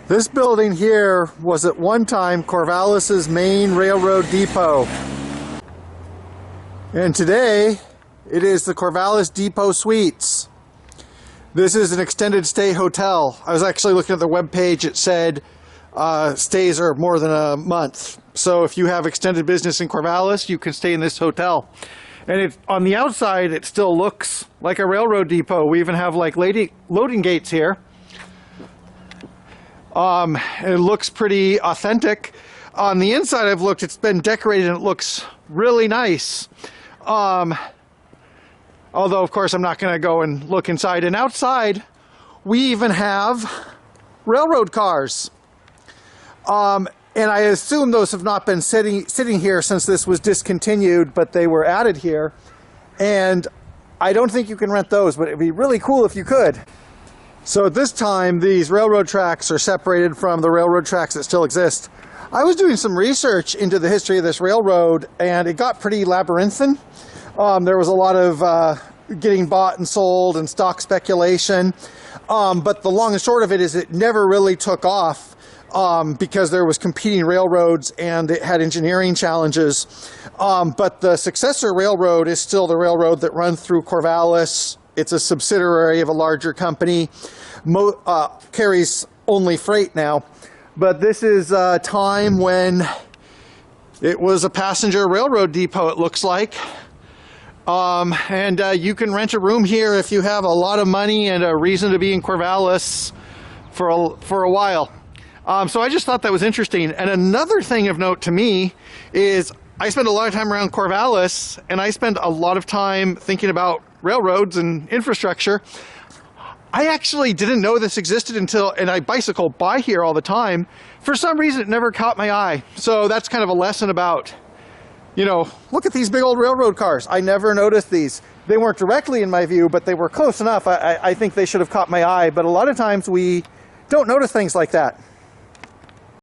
This building here was at one time Corvallis' main railroad depot. And today, it is the Corvallis Depot Suites. This is an extended stay hotel. I was actually looking at the webpage. It said stays are more than a month. So if you have extended business in Corvallis, you can stay in this hotel. And on the outside, it still looks like a railroad depot. We even have like loading gates here. It looks pretty authentic. On the inside, I've looked, it's been decorated and it looks really nice. Although, of course, I'm not going to go and look inside. And outside, we even have railroad cars. And I assume those have not been sitting here since this was discontinued, but they were added here. And I don't think you can rent those, but it'd be really cool if you could. So at this time, these railroad tracks are separated from the railroad tracks that still exist. I was doing some research into the history of this railroad, and it got pretty labyrinthine. There was a lot of getting bought and sold and stock speculation. But the long and short of it is it never really took off because there was competing railroads and it had engineering challenges. But the successor railroad is still the railroad that runs through Corvallis. It's a subsidiary of a larger company, carries only freight now. But this is a time when it was a passenger railroad depot, it looks like. And you can rent a room here if you have a lot of money and a reason to be in Corvallis for a while. So I just thought that was interesting. And another thing of note to me is I spend a lot of time around Corvallis, and I spend a lot of time thinking about railroads and infrastructure. I actually didn't know this existed and I bicycle by here all the time. For some reason, it never caught my eye. So that's kind of a lesson about, you know, look at these big old railroad cars. I never noticed these. They weren't directly in my view, but they were close enough. I think they should have caught my eye. But a lot of times we don't notice things like that.